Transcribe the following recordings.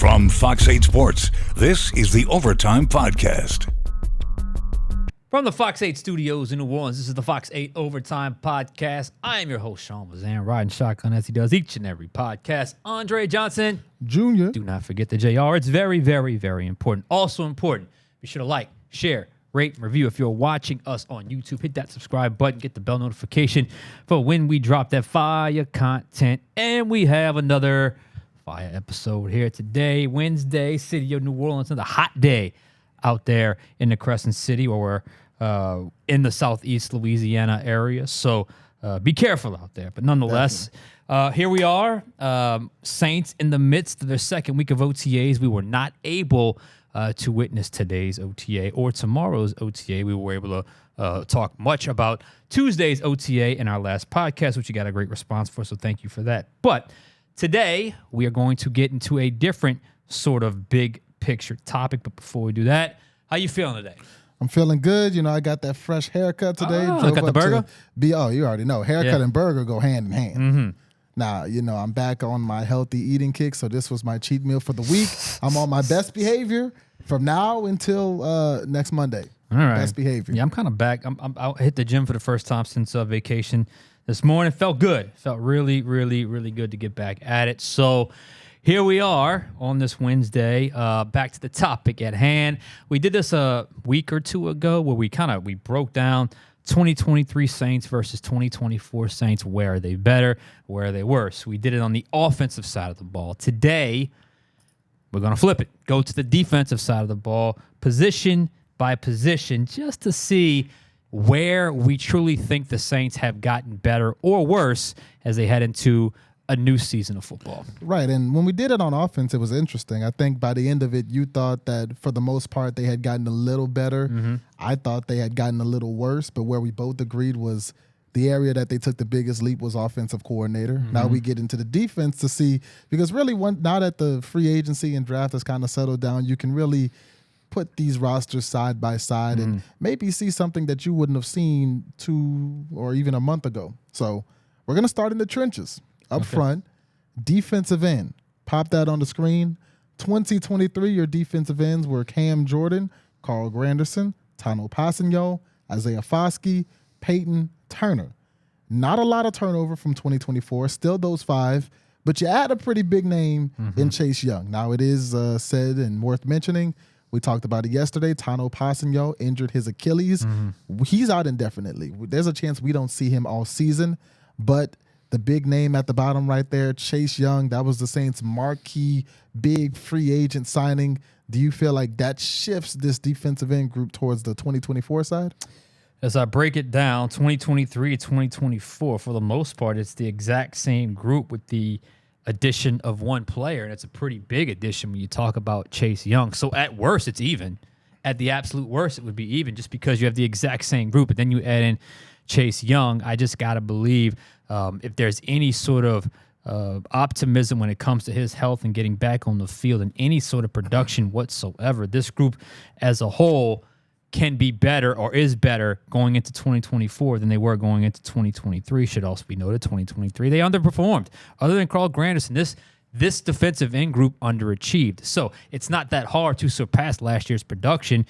From Fox 8 Sports, this is the Overtime Podcast. From the Fox 8 studios in New Orleans, this is the Fox 8 Overtime Podcast. I am your host, Sean Fazende, riding shotgun as he does each and every podcast. Andre Johnson Jr. Do not forget the JR. It's very, very, very important. Also important, be sure to like, share, rate, and review. If you're watching us on YouTube, hit that subscribe button, get the bell notification for when we drop that fire content. And we have another fire episode here today, Wednesday, city of New Orleans. Another hot day out there in the Crescent City, or in the southeast Louisiana area. So be careful out there. But nonetheless, here we are. Saints in the midst of their second week of OTAs. We were not able to witness today's OTA or tomorrow's OTA. We were able to talk much about Tuesday's OTA in our last podcast, which you got a great response for. So thank you for that. But today, we are going to get into a different sort of big picture topic. But before we do that, how you feeling today? I'm feeling good. You know, I got that fresh haircut today. Got the burger? You already know. Haircut and burger go hand in hand. Mm-hmm. Now, you know, I'm back on my healthy eating kick, so this was my cheat meal for the week. I'm on my best behavior from now until next Monday. All right. Best behavior. Yeah, I'm kind of back. I hit the gym for the first time since vacation this morning. Felt good. Felt really, really, really good to get back at it. So here we are on this Wednesday. Back to the topic at hand. We did this a week or two ago where we broke down 2023 Saints versus 2024 Saints. Where are they better? Where are they worse? We did it on the offensive side of the ball. Today, we're going to flip it. Go to the defensive side of the ball, position by position, just to see where we truly think the Saints have gotten better or worse as they head into a new season of football. Right, and when we did it on offense, it was interesting. I think by the end of it, you thought that for the most part they had gotten a little better. Mm-hmm. I thought they had gotten a little worse, but where we both agreed was the area that they took the biggest leap was offensive coordinator. Mm-hmm. Now we get into the defense to see, because really now that the free agency and draft has kind of settled down, you can really put these rosters side by side and maybe see something that you wouldn't have seen 2 or even a month ago. So we're going to start in the trenches. Up front, defensive end. Pop that on the screen. 2023, your defensive ends were Cam Jordan, Carl Granderson, Tano Passanio, Isaiah Foskey, Peyton Turner. Not a lot of turnover from 2024. Still those 5, but you add a pretty big name in Chase Young. Now, it is said and worth mentioning, we talked about it yesterday, Tano Passanio injured his Achilles. He's out indefinitely. There's a chance we don't see him all season, but the big name at the bottom right there, Chase Young, that was the Saints' marquee big free agent signing. Do you feel like that shifts this defensive end group towards the 2024 side? As I break it down, 2023 to 2024, for the most part, it's the exact same group with the addition of one player, and it's a pretty big addition when you talk about Chase Young. So at worst, it's even. At the absolute worst, it would be even just because you have the exact same group, but then you add in Chase Young. I just got to believe if there's any sort of optimism when it comes to his health and getting back on the field and any sort of production whatsoever, this group as a whole can be better or is better going into 2024 than they were going into 2023. Should also be noted, 2023, they underperformed. Other than Carl Granderson, this defensive end group underachieved. So it's not that hard to surpass last year's production,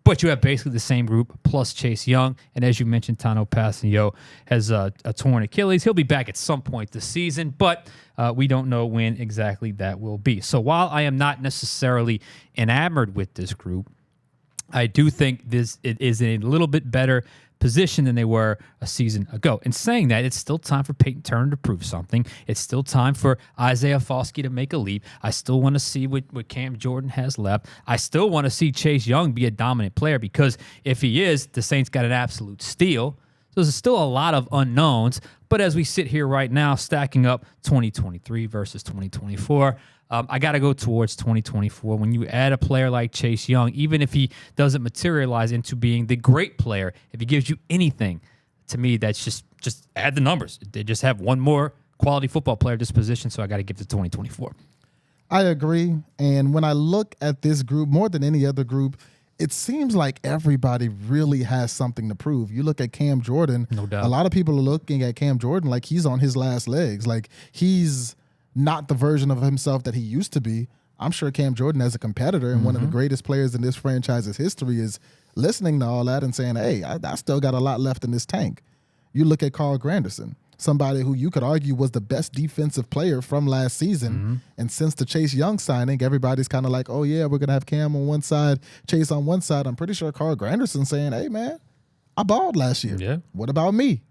but you have basically the same group plus Chase Young. And as you mentioned, Tano Passanio has a torn Achilles. He'll be back at some point this season, but we don't know when exactly that will be. So while I am not necessarily enamored with this group, I do think it is in a little bit better position than they were a season ago. And saying that, it's still time for Peyton Turner to prove something. It's still time for Isaiah Foskey to make a leap. I still want to see what Cam Jordan has left. I still want to see Chase Young be a dominant player, because if he is, the Saints got an absolute steal. So there's still a lot of unknowns. But as we sit here right now, stacking up 2023 versus 2024, I got to go towards 2024. When you add a player like Chase Young, even if he doesn't materialize into being the great player, if he gives you anything, to me, that's just add the numbers. They just have one more quality football player at this position, so I got to give it to 2024. I agree. And when I look at this group, more than any other group, it seems like everybody really has something to prove. You look at Cam Jordan, no doubt. A lot of people are looking at Cam Jordan like he's on his last legs. Like he's not the version of himself that he used to be. I'm sure Cam Jordan, as a competitor and one of the greatest players in this franchise's history, is listening to all that and saying, hey, I still got a lot left in this tank. You look at Carl Granderson, somebody who you could argue was the best defensive player from last season. And since the Chase Young signing, everybody's kind of like, oh, yeah, we're going to have Cam on one side, Chase on one side. I'm pretty sure Carl Granderson saying, hey, man, I balled last year. Yeah. What about me?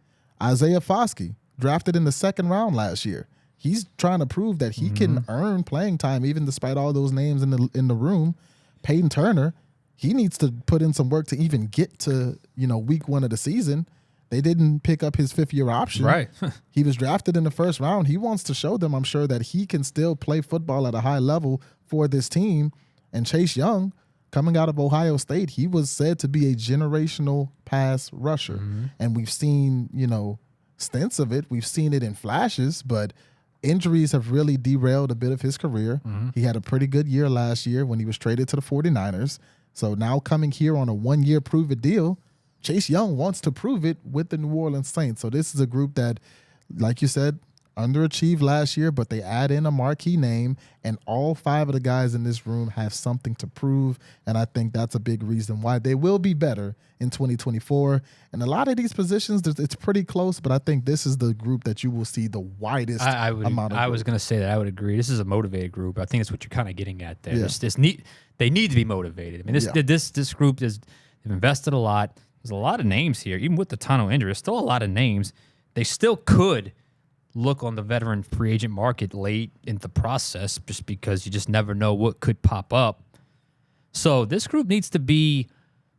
Isaiah Foskey, drafted in the second round last year. He's trying to prove that he can earn playing time, even despite all those names in the room. Peyton Turner, he needs to put in some work to even get to, week 1 of the season. They didn't pick up his 5th-year option. Right. He was drafted in the first round. He wants to show them, I'm sure, that he can still play football at a high level for this team. And Chase Young, coming out of Ohio State, he was said to be a generational pass rusher. And we've seen, stints of it. We've seen it in flashes, but injuries have really derailed a bit of his career. He had a pretty good year last year when he was traded to the 49ers. So now coming here on a 1-year prove-it deal, Chase Young wants to prove it with the New Orleans Saints. So this is a group that, like you said, underachieved last year, but they add in a marquee name, and all 5 of the guys in this room have something to prove, and I think that's a big reason why they will be better in 2024. And a lot of these positions, it's pretty close, but I think this is the group that you will see the widest amount of I was going to say that. I would agree. This is a motivated group. I think that's what you're kind of getting at there. Yeah. They need to be motivated. I mean, this group they've invested a lot. There's a lot of names here. Even with the Tano injury, there's still a lot of names. They still could look on the veteran free agent market late in the process just because you just never know what could pop up. So this group needs to be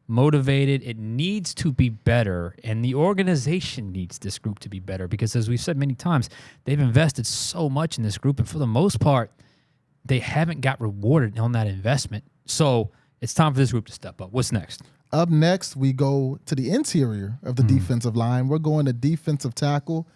motivated. It needs to be better, and the organization needs this group to be better because, as we've said many times, they've invested so much in this group, and for the most part, they haven't got rewarded on that investment. So it's time for this group to step up. What's next? Up next, we go to the interior of the defensive line. We're going to defensive tackle.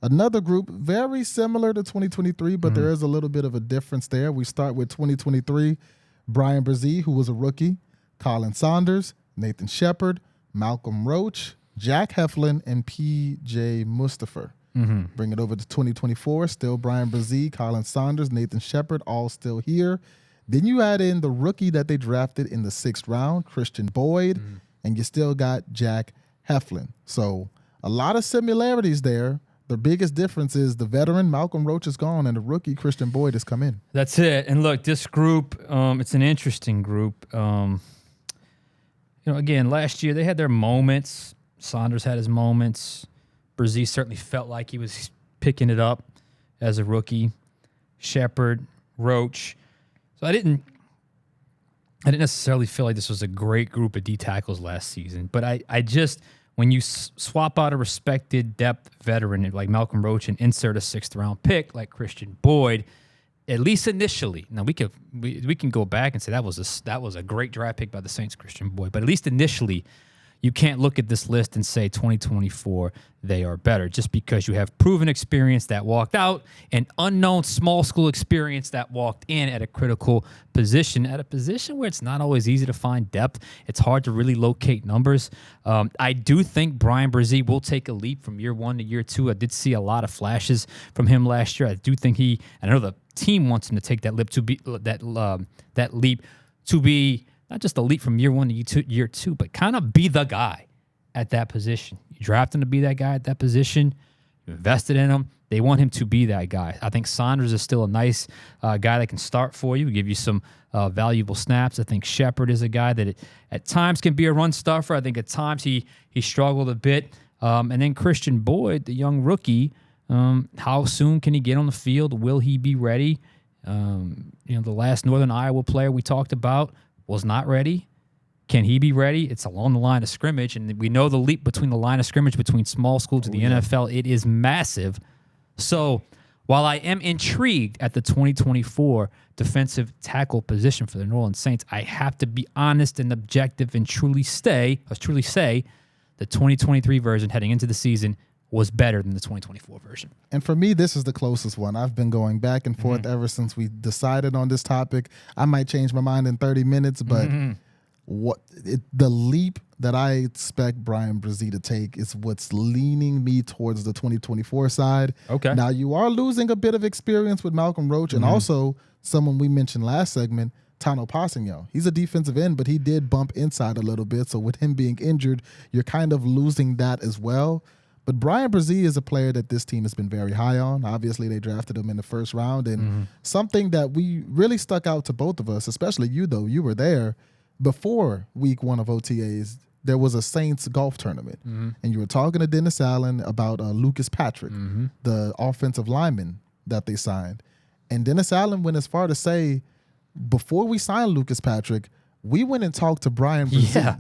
Another group very similar to 2023, but there is a little bit of a difference there. We start with 2023, Brian Brzee, who was a rookie, Colin Saunders, Nathan Shepard, Malcolm Roach, Jack Heflin, and P.J. Mustipher. Bring it over to 2024, still Brian Brzee, Colin Saunders, Nathan Shepard, all still here. Then you add in the rookie that they drafted in the 6th round, Christian Boyd, and you still got Jack Heflin. So a lot of similarities there. The biggest difference is the veteran Malcolm Roach is gone and the rookie Christian Boyd has come in. That's it. And look, this group, it's an interesting group. Again, last year they had their moments. Saunders had his moments. Brzee certainly felt like he was picking it up as a rookie. Shepard, Roach. So I didn't necessarily feel like this was a great group of D tackles last season, but I just, when you swap out a respected depth veteran like Malcolm Roach and insert a 6th-round pick like Christian Boyd, at least initially. Now we can go back and say that was a great draft pick by the Saints, Christian Boyd, but at least initially, you can't look at this list and say 2024 they are better just because you have proven experience that walked out and unknown small school experience that walked in at a critical position, at a position where it's not always easy to find depth. It's hard to really locate numbers. I do think Brian Brzee will take a leap from year 1 to year 2. I did see a lot of flashes from him last year. I do think I know the team wants him to take that leap to be that leap to be not just a leap from year 1 to year 2, but kind of be the guy at that position. You draft him to be that guy at that position. You invested in him. They want him to be that guy. I think Saunders is still a nice guy that can start for you, give you some valuable snaps. I think Shepard is a guy that at times can be a run stuffer. I think at times he struggled a bit. And then Christian Boyd, the young rookie, how soon can he get on the field? Will he be ready? The last Northern Iowa player we talked about was not ready. Can he be ready? It's along the line of scrimmage, and we know the leap between the line of scrimmage between small school to the NFL. It is massive. So while I am intrigued at the 2024 defensive tackle position for the New Orleans Saints, I have to be honest and objective and truly say the 2023 version heading into the season was better than the 2024 version. And for me, this is the closest one. I've been going back and forth ever since we decided on this topic. I might change my mind in 30 minutes, but the leap that I expect Brian Brzee to take is what's leaning me towards the 2024 side. Okay. Now, you are losing a bit of experience with Malcolm Roach and also someone we mentioned last segment, Tano Passigno. He's a defensive end, but he did bump inside a little bit. So with him being injured, you're kind of losing that as well. But Brian Brzee is a player that this team has been very high on. Obviously, they drafted him in the first round. And something that we really stuck out to both of us, especially you, though, you were there, before week 1 of OTAs, there was a Saints golf tournament. And you were talking to Dennis Allen about Lucas Patrick, the offensive lineman that they signed. And Dennis Allen went as far to say, before we signed Lucas Patrick, we went and talked to Brian Brzee. Yeah.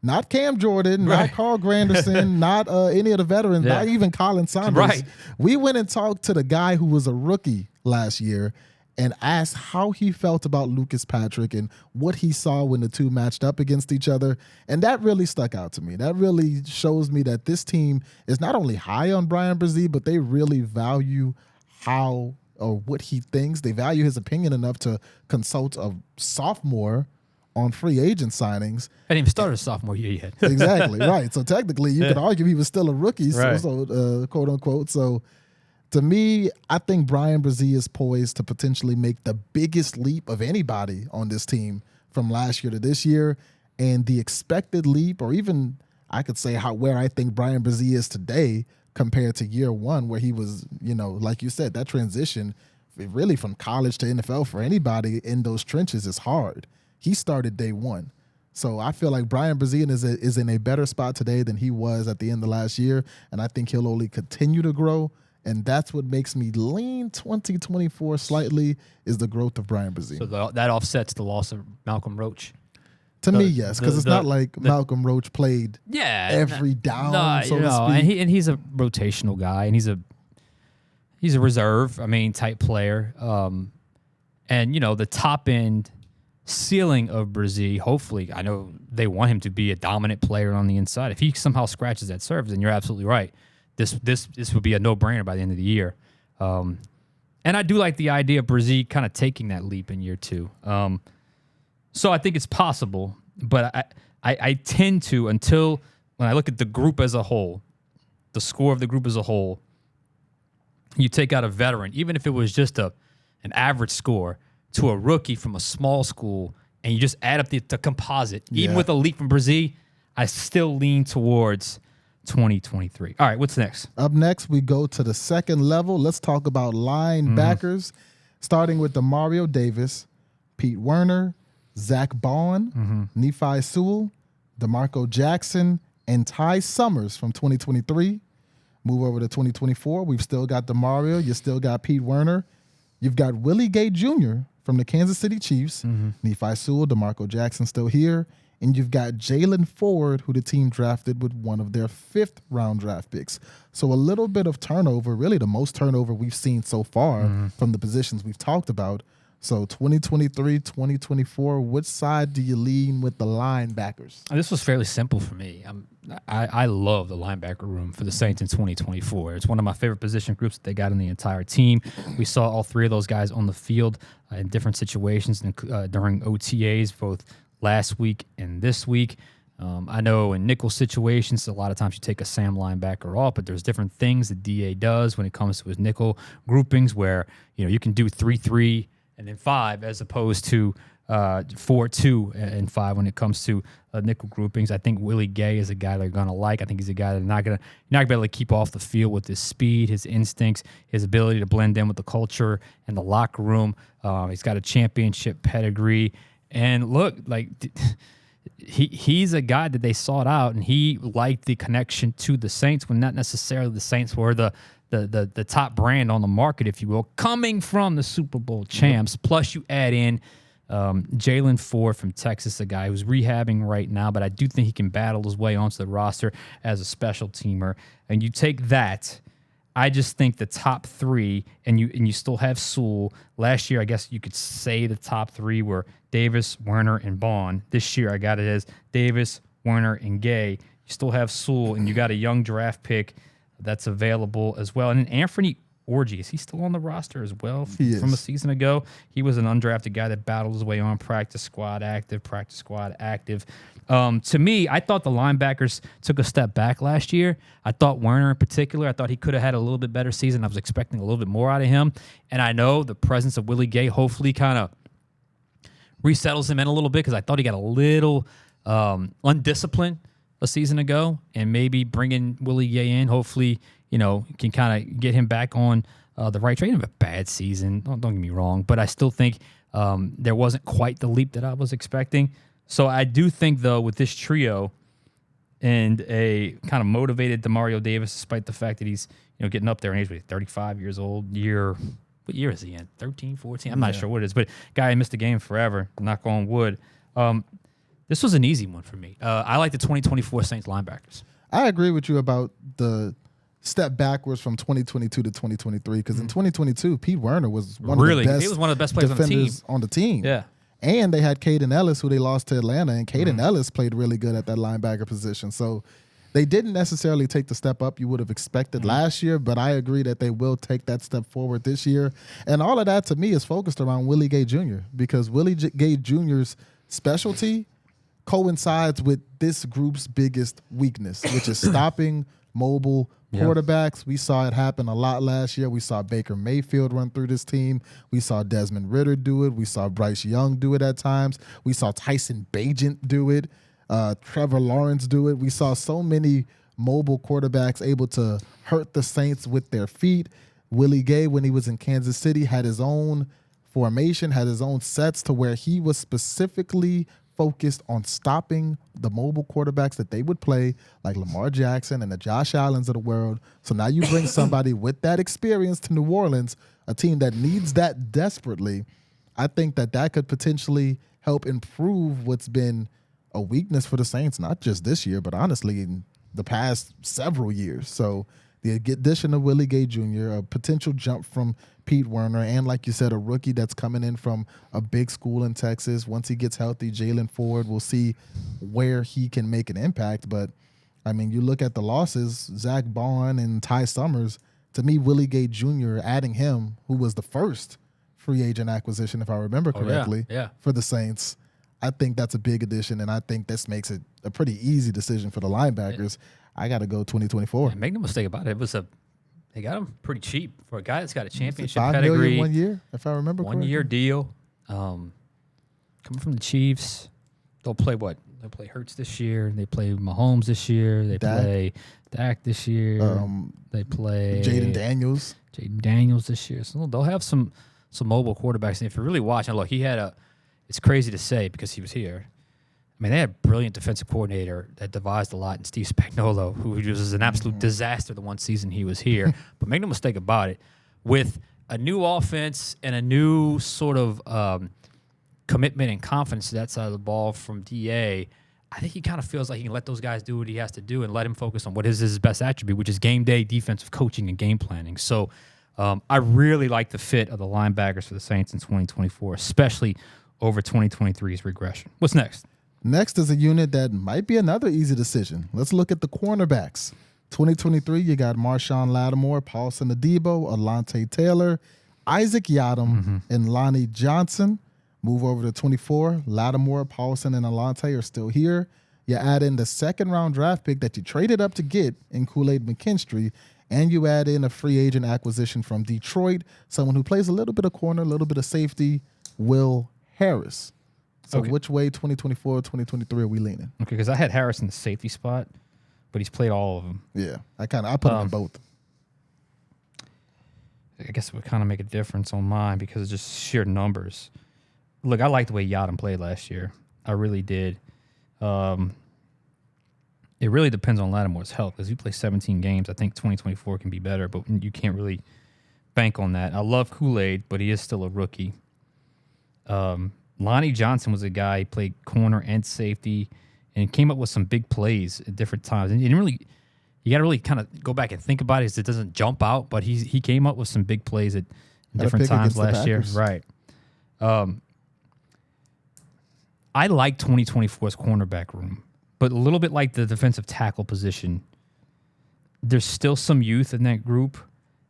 Not Cam Jordan, not Carl Granderson, not any of the veterans, not even Colin Saunders. Right. We went and talked to the guy who was a rookie last year and asked how he felt about Lucas Patrick and what he saw when the two matched up against each other. And that really stuck out to me. That really shows me that this team is not only high on Brian Brzee, but they really value how or what he thinks. They value his opinion enough to consult a sophomore on free agent signings. I didn't even start his sophomore year yet. Exactly, right. So technically, you could argue he was still a rookie, so quote unquote. So to me, I think Brian Brzee is poised to potentially make the biggest leap of anybody on this team from last year to this year. And the expected leap, or even I could say where I think Brian Brzee is today compared to year 1, where he was, like you said, that transition really from college to NFL for anybody in those trenches is hard. He started day 1. So I feel like Brian Brzee is in a better spot today than he was at the end of last year, and I think he'll only continue to grow, and that's what makes me lean 2024 slightly is the growth of Brian Brzee. So that offsets the loss of Malcolm Roach. To me, yes, because it's not like Malcolm Roach played every down, so to speak. And he's a rotational guy, and he's a reserve, type player. And, the top end ceiling of Brzee, hopefully, I know they want him to be a dominant player on the inside. If he somehow scratches that surface, then you're absolutely right. This would be a no-brainer by the end of the year. And I do like the idea of Brzee kind of taking that leap in year 2. So I think it's possible, but I tend to, until when I look at the group as a whole, the score of the group as a whole, you take out a veteran, even if it was just an average score, to a rookie from a small school, and you just add up the composite, even with a leap from Brzee, I still lean towards 2023. All right, what's next? Up next, we go to the second level. Let's talk about linebackers, starting with Demario Davis, Pete Werner, Zach Bond, Nephi Sewell, DeMarco Jackson, and Ty Summers from 2023. Move over to 2024. We've still got Demario. You still got Pete Werner. You've got Willie Gay Jr. from the Kansas City Chiefs. Nephi Sewell, DeMarco Jackson still here. And you've got Jalen Ford, who the team drafted with one of their 5th-round draft picks. So a little bit of turnover, really the most turnover we've seen so far from the positions we've talked about. So 2023, 2024, which side do you lean with the linebackers? This was fairly simple for me. I love the linebacker room for the Saints in 2024. It's one of my favorite position groups that they got in the entire team. We saw all 3 of those guys on the field in different situations during OTAs, both last week and this week. I know in nickel situations, a lot of times you take a Sam linebacker off, but there's different things the DA does when it comes to his nickel groupings where you can do 3-3 and then 5 as opposed to 4-2 and 5 when it comes to nickel groupings. I think Willie Gay is a guy they're going to like. I think he's a guy that you're not going to be able to keep off the field with his speed, his instincts, his ability to blend in with the culture and the locker room. He's got a championship pedigree. And look, he's a guy that they sought out, and he liked the connection to the Saints when not necessarily the Saints were the top brand on the market, if you will, coming from the Super Bowl champs. Plus, you add in Jalen Ford from Texas, a guy who's rehabbing right now, but I do think he can battle his way onto the roster as a special teamer. And you take that, I just think the top 3, and you still have Sewell. Last year, I guess you could say the top 3 were Davis, Werner, and Bond. This year, I got it as Davis, Werner, and Gay. You still have Sewell, and you got a young draft pick that's available as well. And then Anthony Orgy. Is he still on the roster as well He from a is. season ago? He was an undrafted guy that battled his way on practice squad active. To me, I thought the linebackers took a step back last year. I thought Werner in particular, I thought he could have had a little bit better season. I was expecting a little bit more out of him. And I know the presence of Willie Gay hopefully kind of resettles him in a little bit because I thought he got a little undisciplined a season ago. And maybe bringing Willie Gay in, hopefully, can kind of get him back on the right track. Of a bad season, don't get me wrong, but I still think there wasn't quite the leap that I was expecting. So I do think, though, with this trio and a kind of motivated Demario Davis, despite the fact that he's getting up there in age, 35 years old, what year is he in? 13, 14? I'm not sure what it is, but guy missed the game forever, knock on wood. This was an easy one for me. I like the 2024 Saints linebackers. I agree with you about the step backwards from 2022 to 2023 because in 2022, Pete Werner was one of the best. He was one of the best players on the team. Yeah. And they had Caden Ellis, who they lost to Atlanta, and Caden Ellis played really good at that linebacker position. So they didn't necessarily take the step up you would have expected last year, but I agree that they will take that step forward this year. And all of that, to me, is focused around Willie Gay Jr. because Willie Gay Jr.'s specialty coincides with this group's biggest weakness, which is stopping mobile quarterbacks. We saw it happen a lot last year. We saw Baker Mayfield run through this team. We saw Desmond Ridder do it. We saw Bryce Young do it at times. We saw Tyson Bagent do it. Trevor Lawrence do it. We saw so many mobile quarterbacks able to hurt the Saints with their feet. Willie Gay, when he was in Kansas City, had his own formation, had his own sets to where he was specifically focused on stopping the mobile quarterbacks that they would play, like Lamar Jackson and the Josh Allens of the world. So now you bring somebody with that experience to New Orleans, a team that needs that desperately. I think that could potentially help improve what's been a weakness for the Saints, not just this year, but honestly in the past several years. So the addition of Willie Gay Jr., a potential jump from Pete Werner, and like you said, a rookie that's coming in from a big school in Texas. Once he gets healthy, Jalen Ford, we'll see where he can make an impact. But, I mean, you look at the losses, Zach Bond and Ty Summers, to me, Willie Gay Jr., adding him, who was the first free agent acquisition, if I remember correctly, for the Saints, I think that's a big addition, and I think this makes it a pretty easy decision for the linebackers. I got to go 2024. Yeah, make no mistake about it. They got him pretty cheap for a guy that's got a championship $5 pedigree. million 1 year, if I remember correctly. 1 year deal. Coming from the Chiefs, they'll play what? They'll play Hurts this year. They play Mahomes this year. They play Dak this year. They play Jaden Daniels this year. So they'll have some mobile quarterbacks. And if you're really watching, look, he had it's crazy to say because he was here. I mean, they had a brilliant defensive coordinator that devised a lot in Steve Spagnuolo, who was an absolute disaster the one season he was here. But make no mistake about it, with a new offense and a new sort of commitment and confidence to that side of the ball from DA, I think he kind of feels like he can let those guys do what he has to do and let him focus on what is his best attribute, which is game day defensive coaching and game planning. So I really like the fit of the linebackers for the Saints in 2024, especially over 2023's regression. What's next? Next is a unit that might be another easy decision. Let's look at the cornerbacks. 2023, you got Marshawn Lattimore, Paulson Adebo, Alante Taylor, Isaac Yiadom, and Lonnie Johnson. Move over to 24. Lattimore, Paulson, and Alante are still here. You add in the second-round draft pick that you traded up to get in Kool-Aid McKinstry, and you add in a free agent acquisition from Detroit, someone who plays a little bit of corner, a little bit of safety, Will Harris. So which way 2024, 2023 are we leaning? Okay, because I had Harris in the safety spot, but he's played all of them. Yeah, I put him in both. I guess it would kind of make a difference on mine because of just sheer numbers. Look, I liked the way Yiadom played last year. I really did. It really depends on Lattimore's health because he plays 17 games. I think 2024 can be better, but you can't really bank on that. I love Kool-Aid, but he is still a rookie. Lonnie Johnson was a guy, he played corner and safety and came up with some big plays at different times. And you got to really kind of go back and think about it because it doesn't jump out, but he came up with some big plays at different times last year. Right. I like 2024's cornerback room, but a little bit like the defensive tackle position, there's still some youth in that group.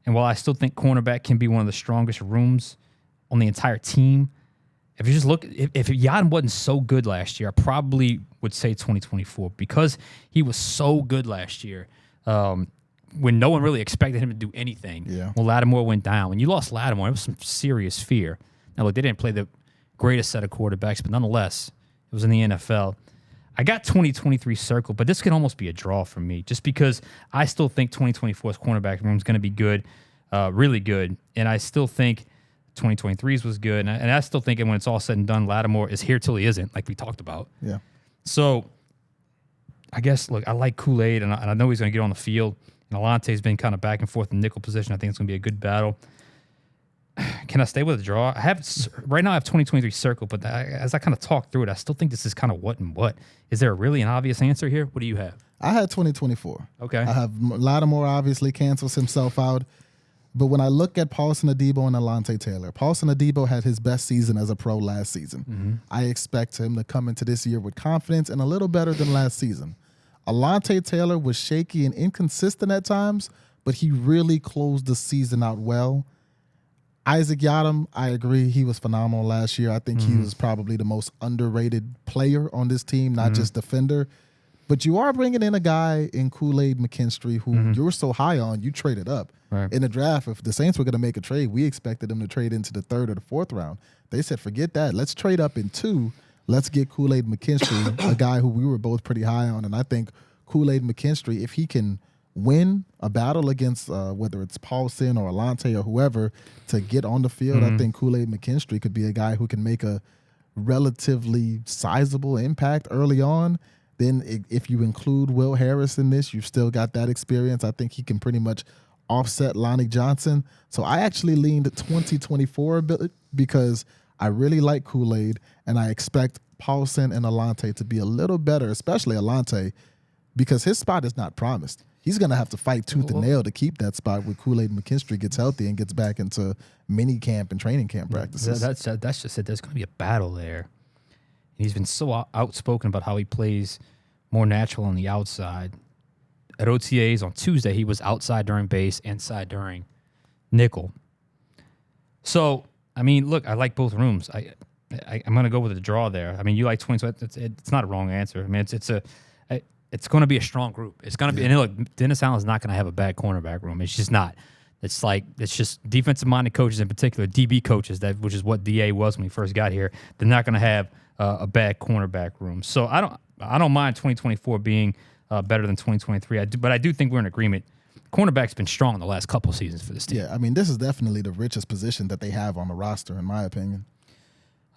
And while I still think cornerback can be one of the strongest rooms on the entire team, if you just look, if Yadin wasn't so good last year, I probably would say 2024 because he was so good last year when no one really expected him to do anything. Yeah. When Lattimore went down. When you lost Lattimore, it was some serious fear. Now, look, they didn't play the greatest set of quarterbacks, but nonetheless, it was in the NFL. I got 2023 circled, but this could almost be a draw for me just because I still think 2024's cornerback room is going to be good, really good, and I still think 2023's was good, and I still think when it's all said and done, Lattimore is here till he isn't, like we talked about. Yeah. So I guess, look, I like Kool-Aid, and I know he's going to get on the field, and Alante's been kind of back and forth in nickel position. I think it's going to be a good battle. Can I stay with a draw? Right now I have 2023 circled, but as I kind of talk through it, I still think this is kind of what and what. Is there really an obvious answer here? What do you have? I had 2024. Okay. I have Lattimore obviously cancels himself out. But when I look at Paulson Adebo and Alante Taylor, Paulson Adebo had his best season as a pro last season. Mm-hmm. I expect him to come into this year with confidence and a little better than last season. Alante Taylor was shaky and inconsistent at times, but he really closed the season out well. Isaac Yiadom, I agree, he was phenomenal last year. I think he was probably the most underrated player on this team, not just defender. But you are bringing in a guy in Kool-Aid McKinstry who you were so high on, you traded up. Right. In the draft, if the Saints were going to make a trade, we expected them to trade into the 3rd or the 4th round. They said, forget that. Let's trade up in 2. Let's get Kool-Aid McKinstry, a guy who we were both pretty high on. And I think Kool-Aid McKinstry, if he can win a battle against whether it's Paulson or Alante or whoever to get on the field, I think Kool-Aid McKinstry could be a guy who can make a relatively sizable impact early on. Then if you include Will Harris in this, you've still got that experience. I think he can pretty much offset Lonnie Johnson. So I actually leaned 2024 a bit because I really like Kool-Aid, and I expect Paulson and Alante to be a little better, especially Alante, because his spot is not promised. He's going to have to fight tooth and nail to keep that spot when Kool-Aid McKinstry gets healthy and gets back into mini camp and training camp practices. That's just it. There's going to be a battle there. He's been so outspoken about how he plays more natural on the outside. At OTAs on Tuesday, he was outside during base, inside during nickel. So, I mean, look, I like both rooms. I'm going to go with a draw there. I mean, you like 20, so it's not a wrong answer. I mean, it's going to be a strong group. It's going to be, and look, Dennis Allen's not going to have a bad cornerback room. It's just not. It's just defensive-minded coaches in particular, DB coaches, which is what DA was when he first got here. They're not going to have a bad cornerback room. So I don't mind 2024 being better than 2023. But I do think we're in agreement. Cornerback's been strong in the last couple of seasons for this team. Yeah, I mean, this is definitely the richest position that they have on the roster, in my opinion.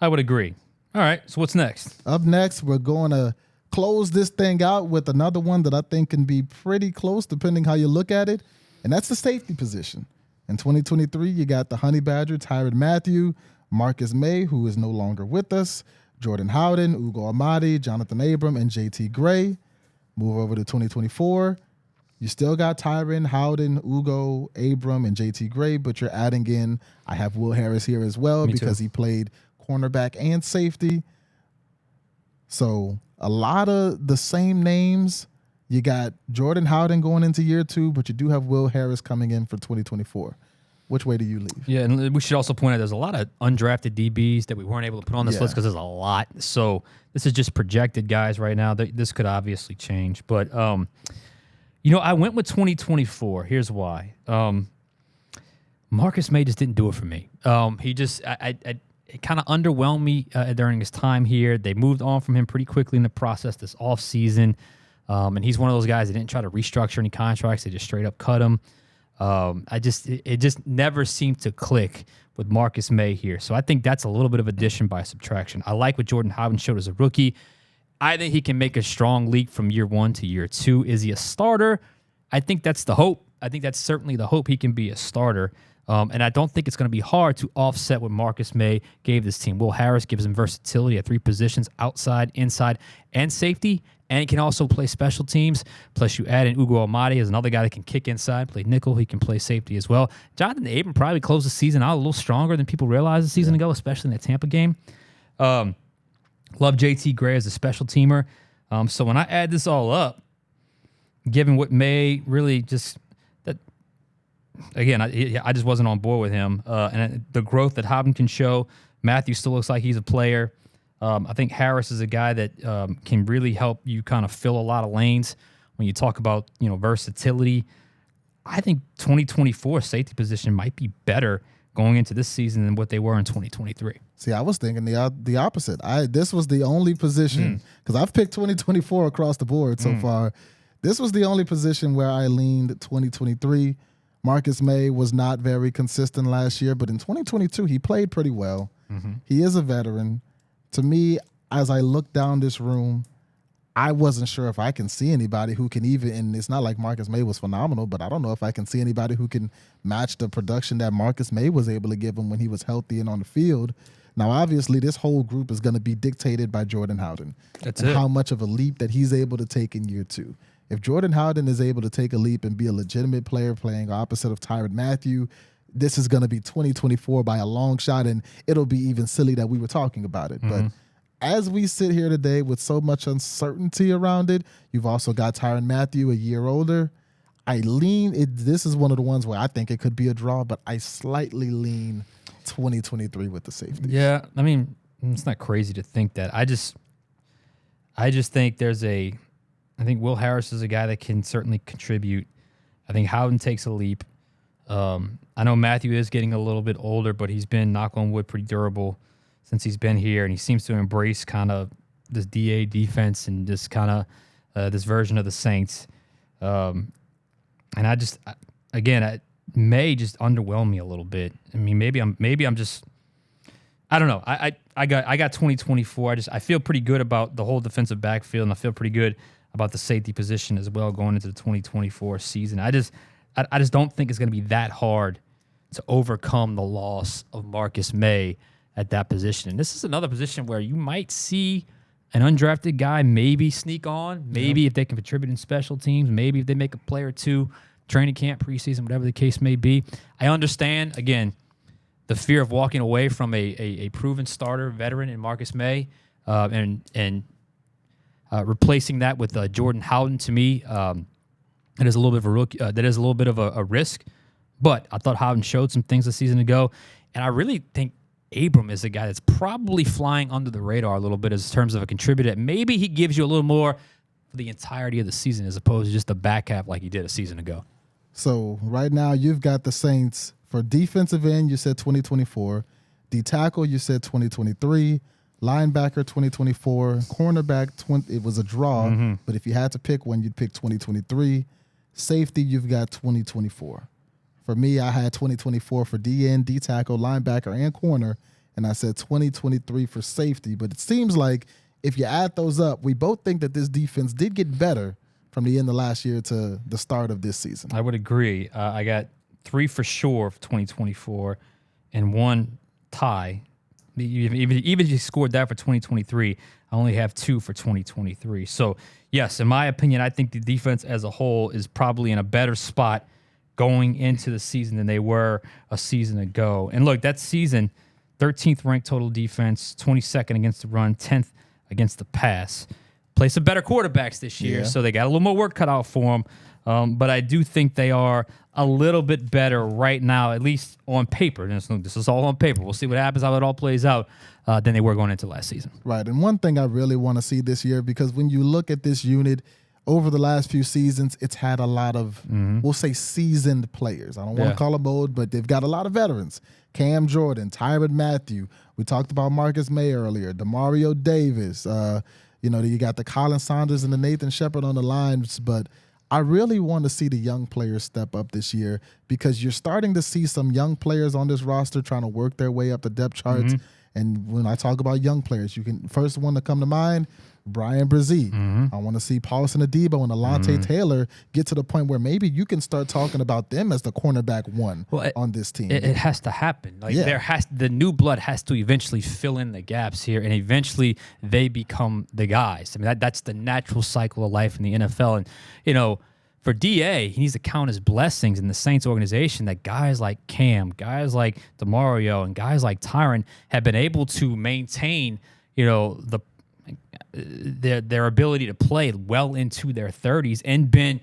I would agree. All right, so what's next? Up next, we're going to close this thing out with another one that I think can be pretty close, depending how you look at it, and that's the safety position. In 2023, you got the Honey Badger, Tyrann Mathieu, Marcus May, who is no longer with us, Jordan Howden, Ugo Amadi, Jonathan Abram, and JT Gray. Move over to 2024. You still got Tyrann, Howden, Ugo, Abram, and JT Gray, but you're adding in, I have Will Harris here as well because he played cornerback and safety. So a lot of the same names. You got Jordan Howden going into year 2, but you do have Will Harris coming in for 2024. Which way do you leave? Yeah, and we should also point out there's a lot of undrafted DBs that we weren't able to put on this list because there's a lot. So this is just projected guys right now. This could obviously change. But, I went with 2024. Here's why. Marcus May just didn't do it for me. It kind of underwhelmed me during his time here. They moved on from him pretty quickly in the process this offseason. And he's one of those guys that didn't try to restructure any contracts. They just straight up cut him. It just never seemed to click with Marcus May here. So I think that's a little bit of addition by subtraction. I like what Jordan Howden showed as a rookie. I think he can make a strong leap from year 1 to year 2. Is he a starter? I think that's the hope. I think that's certainly the hope he can be a starter. And I don't think it's going to be hard to offset what Marcus May gave this team. Will Harris gives him versatility at 3 positions, outside, inside, and safety. And he can also play special teams. Plus, you add in Ugo Amadi as another guy that can kick inside, play nickel. He can play safety as well. Jonathan Abram probably closed the season out a little stronger than people realized a season ago, especially in that Tampa game. Love JT Gray as a special teamer. So when I add this all up, given what May really just again, I just wasn't on board with him. And the growth that Hobden can show, Matthew still looks like he's a player. I think Harris is a guy that can really help you kind of fill a lot of lanes. When you talk about versatility, I think 2024 safety position might be better going into this season than what they were in 2023. See, I was thinking the opposite. This was the only position, because I've picked 2024 across the board so far. This was the only position where I leaned 2023. Marcus May was not very consistent last year, but in 2022, he played pretty well. He is a veteran. To me, as I look down this room, I wasn't sure if I can see anybody who can even, and it's not like Marcus May was phenomenal, but I don't know if I can see anybody who can match the production that Marcus May was able to give him when he was healthy and on the field. Now, obviously, this whole group is going to be dictated by Jordan Howden. That's and it. How much of a leap that he's able to take in year 2. If Jordan Howden is able to take a leap and be a legitimate player playing opposite of Tyrann Mathieu, this is going to be 2024 by a long shot, and it'll be even silly that we were talking about it. But as we sit here today with so much uncertainty around it, you've also got Tyrann Mathieu a year older. This is one of the ones where I think it could be a draw, but I slightly lean 2023 with the safety. Yeah, I mean, it's not crazy to think that. I just think I think Will Harris is a guy that can certainly contribute. I think Howden takes a leap. I know Mathieu is getting a little bit older, but he's been, knock on wood, pretty durable since he's been here, and he seems to embrace kind of this DA defense and just kind of this version of the Saints. And May just underwhelmed me a little bit. I mean, maybe I'm just, I don't know. I got 2024. I feel pretty good about the whole defensive backfield, and I feel pretty good about the safety position as well going into the 2024 season. I just don't think it's going to be that hard to overcome the loss of Marcus May at that position. And this is another position where you might see an undrafted guy maybe sneak on, maybe if they can contribute in special teams, maybe if they make a play or two, training camp, preseason, whatever the case may be. I understand, again, the fear of walking away from a proven starter, veteran in Marcus May, and replacing that with Jordan Howden. To me, that is a little bit of a rookie. That is a little bit of a risk. But I thought Howden showed some things a season ago, and I really think Abram is a guy that's probably flying under the radar a little bit in terms of a contributor. Maybe he gives you a little more for the entirety of the season as opposed to just the back half like he did a season ago. So right now you've got the Saints for defensive end. You said 2024. D tackle you said 2023. Linebacker 2024. Cornerback it was a draw, but if you had to pick one, you'd pick 2023. Safety you've got 2024. For me, I had 2024 for DN, D tackle, linebacker, and corner, and I said 2023 for safety. But it seems like if you add those up, we both think that this defense did get better from the end of last year to the start of this season. I would agree. I got 3 for sure for 2024 and 1 tie. Even if you scored that for 2023, I only have 2 for 2023. So, yes, in my opinion, I think the defense as a whole is probably in a better spot going into the season than they were a season ago. And look, that season, 13th ranked total defense, 22nd against the run, 10th against the pass. Play some better quarterbacks this year, so they got a little more work cut out for them. But I do think they are a little bit better right now, at least on paper. This is all on paper. We'll see what happens, how it all plays out, than they were going into last season. Right, and one thing I really want to see this year, because when you look at this unit, over the last few seasons, it's had a lot of, we'll say, seasoned players. I don't want to call them old, but they've got a lot of veterans. Cam Jordan, Tyrann Mathieu. We talked about Marcus May earlier. Demario Davis. You got the Colin Saunders and the Nathan Shepard on the lines, but I really want to see the young players step up this year because you're starting to see some young players on this roster trying to work their way up the depth charts. And when I talk about young players, first one to come to mind, Brian Brzee. I want to see Paulson Adebo and Alontae Taylor get to the point where maybe you can start talking about them as the cornerback one on this team. It has to happen. The new blood has to eventually fill in the gaps here, and eventually they become the guys. I mean, that's the natural cycle of life in the NFL. And for DA, he needs to count his blessings in the Saints organization that guys like Cam, guys like Demario, and guys like Tyrann have been able to maintain, their ability to play well into their 30s and been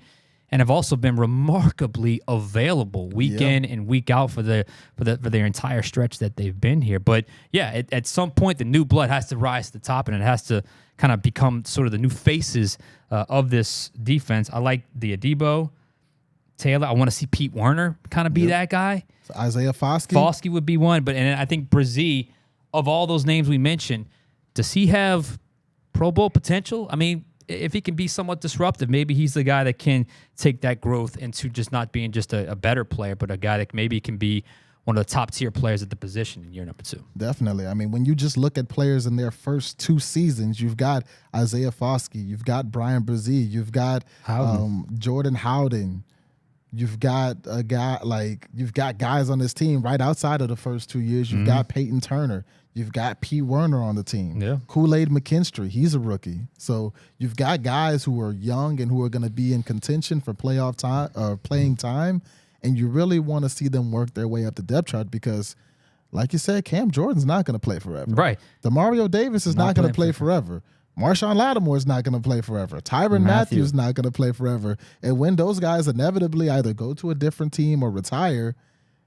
and have also been remarkably available week in and week out for their entire stretch that they've been here. But yeah, at some point the new blood has to rise to the top, and it has to kind of become sort of the new faces of this defense. I like the Adebo, Taylor. I want to see Pete Werner kind of be that guy. So Isaiah Foskey. Foskey would be one, and I think Brzee, of all those names we mentioned, does he have Pro Bowl potential? I mean, if he can be somewhat disruptive, maybe he's the guy that can take that growth into just not being just a better player, but a guy that maybe can be one of the top tier players at the position in year number 2. Definitely. I mean, when you just look at players in their first 2 seasons, you've got Isaiah Foskey, you've got Brian Brzee, you've got Jordan Howden. You've got guys on this team right outside of the first 2 years. You've got Peyton Turner. You've got Pete Werner on the team. Yeah. Kool-Aid McKinstry, he's a rookie. So you've got guys who are young and who are going to be in contention for playoff time or playing time, and you really want to see them work their way up the depth chart because, like you said, Cam Jordan's not going to play forever. Right. DeMario Davis is not going to play forever. Marshawn Lattimore is not going to play forever. Tyrann Mathieu is not going to play forever. And when those guys inevitably either go to a different team or retire,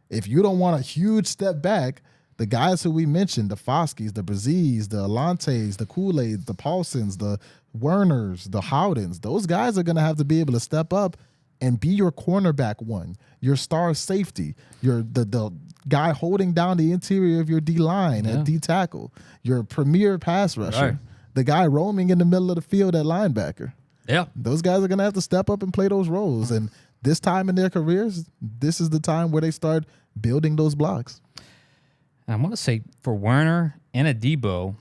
if you don't want a huge step back, the guys who we mentioned, the Foskeys, the Brzees, the Alantes, the Kool-Aids, the Paulsons, the Werners, the Howdens, those guys are going to have to be able to step up and be your cornerback one, your star safety, the guy holding down the interior of your D-line at D-tackle, your premier pass rusher. Right. The guy roaming in the middle of the field at linebacker. Yeah. Those guys are going to have to step up and play those roles. And this time in their careers, this is the time where they start building those blocks. And I want to say for Werner and Adebo,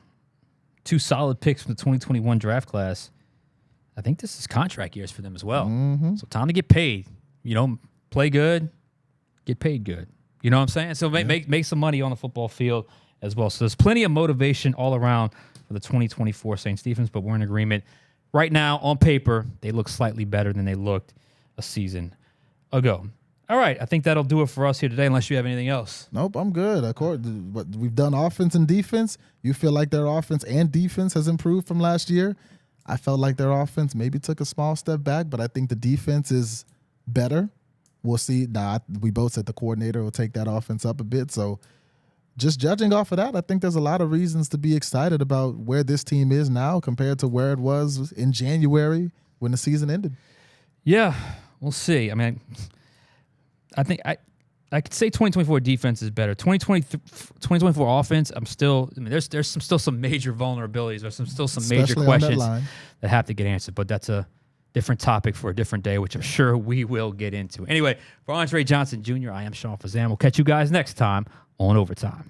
2 solid picks from the 2021 draft class, I think this is contract years for them as well. Mm-hmm. So time to get paid. You know, play good, get paid good. You know what I'm saying? So make some money on the football field as well. So there's plenty of motivation all around for the 2024 Saints defense, but we're in agreement. Right now, on paper, they look slightly better than they looked a season ago. All right, I think that'll do it for us here today, unless you have anything else. Nope, I'm good. Of course, but we've done offense and defense. You feel like their offense and defense has improved from last year. I felt like their offense maybe took a small step back, but I think the defense is better. We'll see. We both said the coordinator will take that offense up a bit, so just judging off of that, I think there's a lot of reasons to be excited about where this team is now compared to where it was in January when the season ended. Yeah, we'll see. I mean, I think I could say 2024 defense is better. 2024 offense, there's still some major vulnerabilities. There's still some major questions that have to get answered, but that's a different topic for a different day, which I'm sure we will get into. Anyway, for Andre Johnson Jr., I am Sean Fazende. We'll catch you guys next time on Overtime.